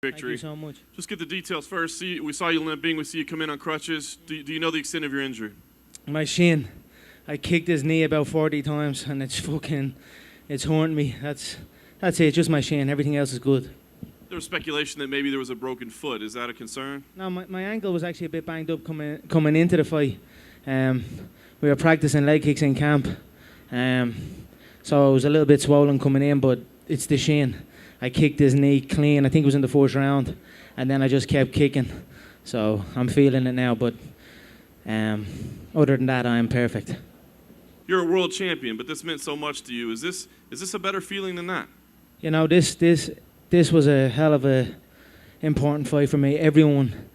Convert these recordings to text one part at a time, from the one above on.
victory. Thank you so much. Just get the details first. We saw you limping. We see you come in on crutches. Do you know the extent of your injury? My shin. I kicked his knee about 40 times, and it's hurting me. That's it. Just my shin. Everything else is good. There was speculation that maybe there was a broken foot. Is that a concern? No, my ankle was actually a bit banged up coming into the fight. We were practicing leg kicks in camp, so it was a little bit swollen coming in, but it's the shin. I kicked his knee clean. I think it was in the first round, and then I just kept kicking. So I'm feeling it now, but other than that, I am perfect. You're a world champion, but this meant so much to you. Is this a better feeling than that? You know, this was a hell of a important fight for me. Everyone,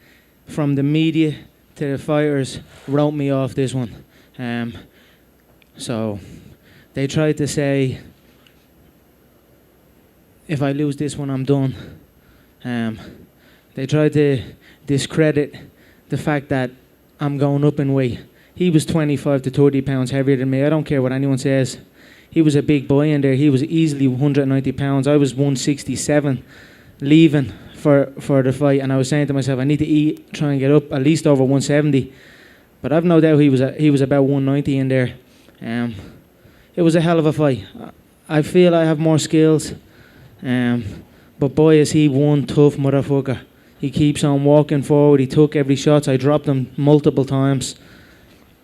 from the media to the fighters, wrote me off this one. So they tried to say, if I lose this one, I'm done. They tried to discredit the fact that I'm going up in weight. He was 25 to 30 pounds heavier than me. I don't care what anyone says. He was a big boy in there. He was easily 190 pounds. I was 167 leaving for the fight, and I was saying to myself, I need to eat, try and get up at least over 170. But I've no doubt he was about 190 in there. It was a hell of a fight. I feel I have more skills, but boy is he one tough motherfucker. He keeps on walking forward. He took every shot. I dropped him multiple times.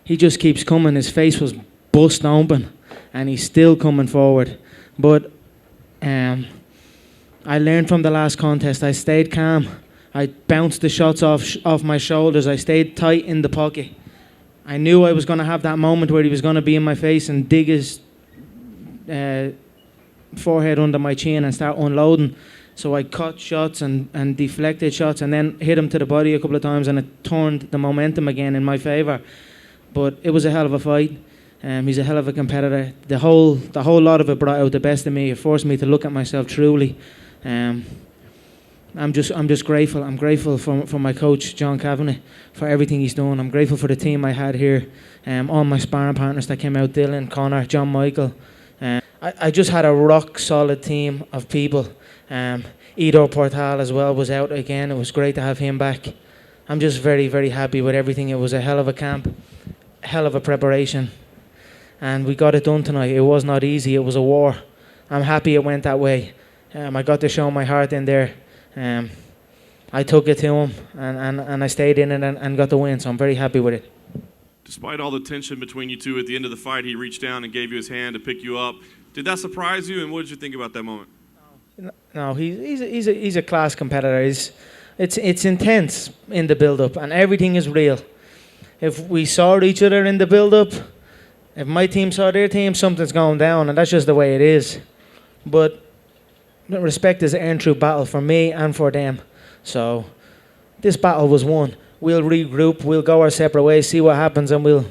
He just keeps coming. His face was bust open, and he's still coming forward. But I learned from the last contest. I stayed calm. I bounced the shots off my shoulders. I stayed tight in the pocket. I knew I was going to have that moment where he was going to be in my face and dig his forehead under my chin and start unloading. So I cut shots and deflected shots and then hit him to the body a couple of times, and it turned the momentum again in my favour. But it was a hell of a fight. He's a hell of a competitor. The whole lot of it brought out the best in me. It forced me to look at myself truly. I'm just grateful. I'm grateful for my coach John Kavanagh for everything he's done. I'm grateful for the team I had here. All my sparring partners that came out: Dylan, Connor, John Michael. I just had a rock solid team of people. Ido Portal as well was out again. It was great to have him back. I'm just very, very happy with everything. It was a hell of a camp, hell of a preparation, and we got it done tonight. It was not easy. It was a war. I'm happy it went that way. I got to show my heart in there. I took it to him, and I stayed in it and got the win, so I'm very happy with it. Despite all the tension between you two at the end of the fight, he reached down and gave you his hand to pick you up. Did that surprise you, and what did you think about that moment? No, he's a class competitor. It's intense in the build-up, and everything is real. If we saw each other in the build-up, if my team saw their team, something's going down, and that's just the way it is. But respect is earned through battle for me and for them. So this battle was won. We'll regroup, we'll go our separate ways, see what happens, and we'll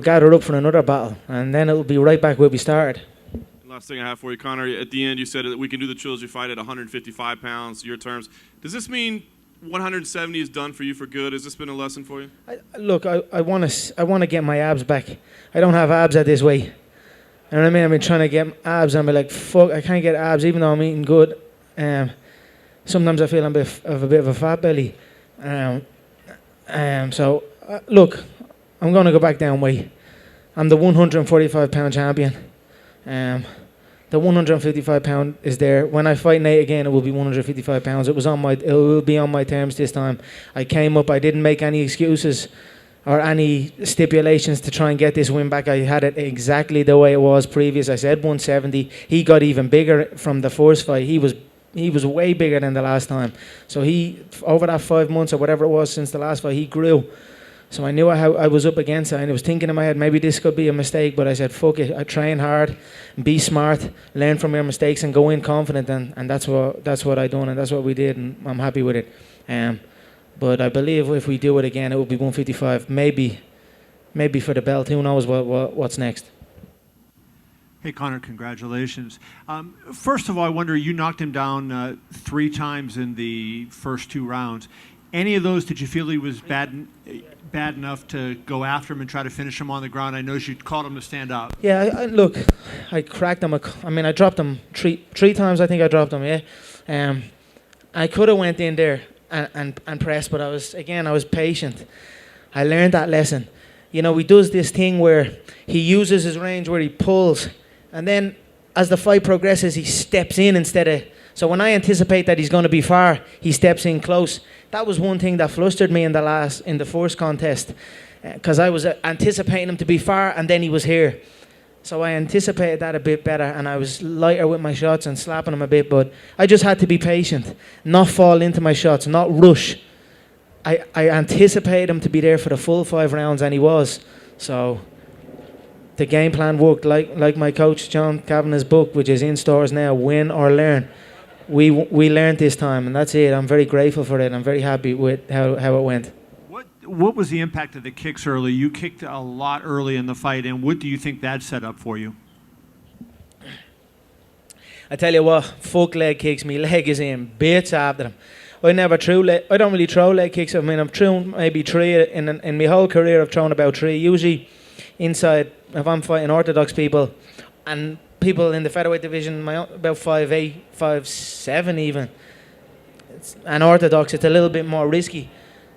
gather up for another battle, and then it'll be right back where we started. Last thing I have for you, Connor. At the end, you said that we can do the trilogy fight at 155 pounds, your terms. Does this mean 170 is done for you for good? Has this been a lesson for you? I want to get my abs back. I don't have abs at this weight. You know what I mean? I've been trying to get abs, and I'm like, fuck, I can't get abs even though I'm eating good. Sometimes I feel I'm a bit of a fat belly. So look, I'm going to go back down weight. I'm the 145 pound champion. The 155 pound is there. When I fight Nate again, it will be 155 pounds. It will be on my terms this time. I came up. I didn't make any excuses or any stipulations to try and get this win back. I had it exactly the way it was previous. I said 170. He got even bigger from the first fight. He was way bigger than the last time. So he, over that 5 months or whatever it was since the last fight, he grew. So I knew how I was up against it, and I was thinking in my head, maybe this could be a mistake, but I said, fuck it, I train hard, be smart, learn from your mistakes, and go in confident, and that's what I done, and that's what we did, and I'm happy with it. But I believe if we do it again, it will be 155, maybe for the belt. Who knows what's next? Hey, Connor, congratulations. First of all, I wonder, you knocked him down 3 times in the first 2 rounds. Any of those, did you feel he was bad enough to go after him and try to finish him on the ground? I know you called him to stand up. Yeah, look, I cracked him. I dropped him three times. I think I dropped him. Yeah, I could have went in there and pressed, but I was patient. I learned that lesson. You know, he does this thing where he uses his range where he pulls, and then as the fight progresses, he steps in instead of. So when I anticipate that he's going to be far, he steps in close. That was one thing that flustered me in the first contest, because I was anticipating him to be far, and then he was here. So I anticipated that a bit better, and I was lighter with my shots and slapping him a bit, but I just had to be patient, not fall into my shots, not rush. I anticipated him to be there for the full 5 rounds, and he was. So the game plan worked, like my coach John Kavanagh's book, which is in stores now, Win or Learn. We learned this time, and that's it. I'm very grateful for it. I'm very happy with how it went. What was the impact of the kicks early? You kicked a lot early in the fight, and what do you think that set up for you? I tell you what, fuck leg kicks. My leg is in bits after them. I don't really throw leg kicks. I mean, I've thrown maybe 3 in my whole career. I've thrown about 3. Usually inside, if I'm fighting orthodox people, and people in the featherweight division, about 5'8", 5'7" even. And orthodox, it's a little bit more risky,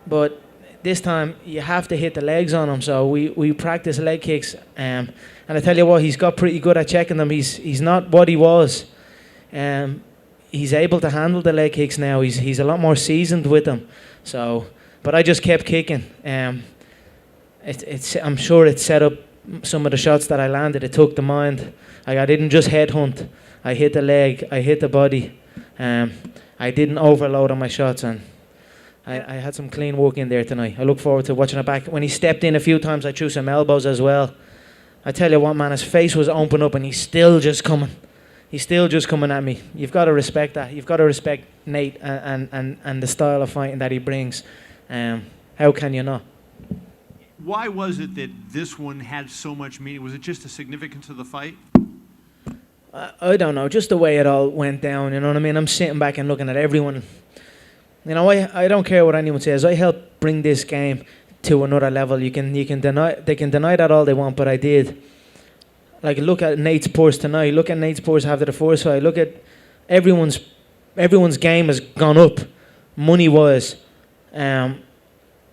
but this time you have to hit the legs on him. So we practice leg kicks, and I tell you what, he's got pretty good at checking them. He's not what he was. He's able to handle the leg kicks now. He's a lot more seasoned with them. So, but I just kept kicking. I'm sure it set up some of the shots that I landed. It took the mind. I didn't just headhunt. I hit the leg. I hit the body. I didn't overload on my shots, and I had some clean work in there tonight. I look forward to watching it back. When he stepped in a few times, I threw some elbows as well. I tell you what, man, his face was open up, and he's still just coming. He's still just coming at me. You've got to respect that. You've got to respect Nate and the style of fighting that he brings. How can you not? Why was it that this one had so much meaning? Was it just the significance of the fight? I don't know. Just the way it all went down, you know what I mean? I'm sitting back and looking at everyone. You know, I don't care what anyone says. I helped bring this game to another level. They can deny that all they want, but I did. Like, look at Nate's purse tonight. Look at Nate's purse after the first fight. Look at everyone's game has gone up, money-wise. And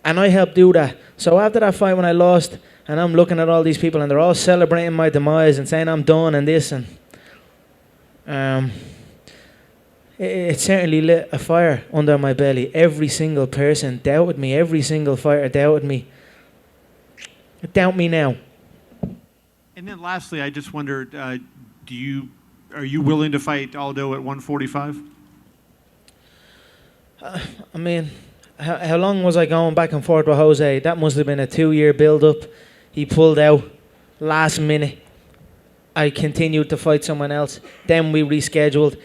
I helped do that. So after that fight when I lost, and I'm looking at all these people, and they're all celebrating my demise and saying I'm done and this, and it certainly lit a fire under my belly. Every single person doubted me. Every single fighter doubted me. Doubt me now. And then lastly, I just wondered, are you willing to fight Aldo at 145? I mean, how long was I going back and forth with Jose? That must have been a 2-year build-up. He pulled out last minute. I continued to fight someone else. Then we rescheduled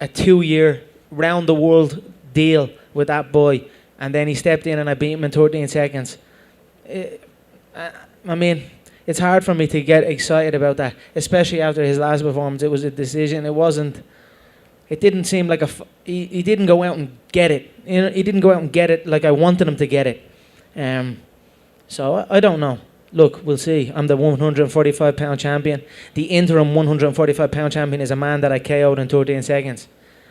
a 2-year round-the-world deal with that boy. And then he stepped in and I beat him in 13 seconds. I mean, it's hard for me to get excited about that, especially after his last performance. It was a decision. It didn't seem like he didn't go out and get it. You know, he didn't go out and get it like I wanted him to get it. So I don't know. Look, we'll see. I'm the 145-pound champion. The interim 145-pound champion is a man that I KO'd in 13 seconds.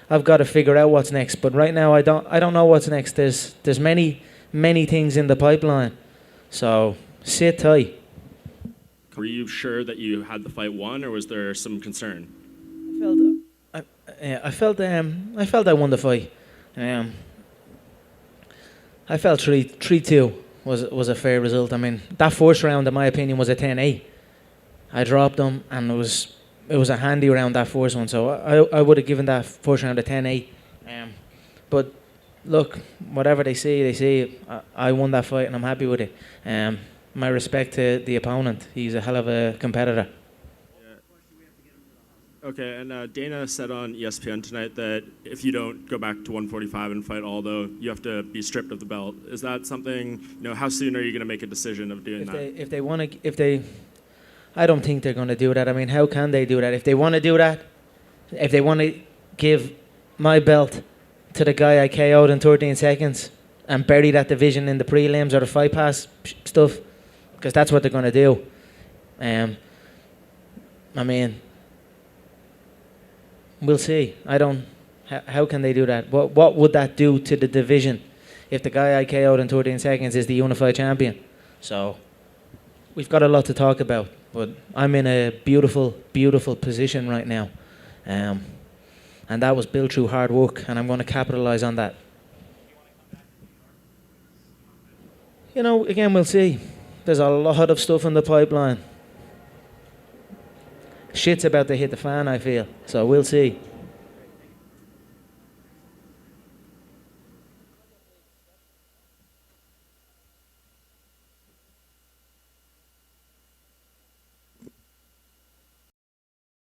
I've got to figure out what's next. But right now, I don't know what's next. There's many things in the pipeline. So sit tight. Were you sure that you had the fight won, or was there some concern? I felt I won the fight. I felt 3-2 was a fair result. I mean, that first round, in my opinion, was a 10-8. I dropped them, and it was a handy round, that first one. So I would have given that first round a 10-8. But look, whatever they see. I won that fight, and I'm happy with it. My respect to the opponent. He's a hell of a competitor. Okay, and Dana said on ESPN tonight that if you don't go back to 145 and fight Aldo, you have to be stripped of the belt. Is that something, how soon are you going to make a decision of doing that? I don't think they're going to do that. I mean, how can they do that? If they want to do that, if they want to give my belt to the guy I KO'd in 13 seconds and bury that division in the prelims or the fight pass stuff, because that's what they're going to do. I mean, we'll see. I don't How can they do that? What would that do to the division if the guy I KO'd in 13 seconds is the unified champion? So we've got a lot to talk about, but I'm in a beautiful, beautiful position right now. And that was built through hard work, and I'm going to capitalize on that. You know, again, we'll see. There's a lot of stuff in the pipeline. Shit's about to hit the fan, I feel. So we'll see.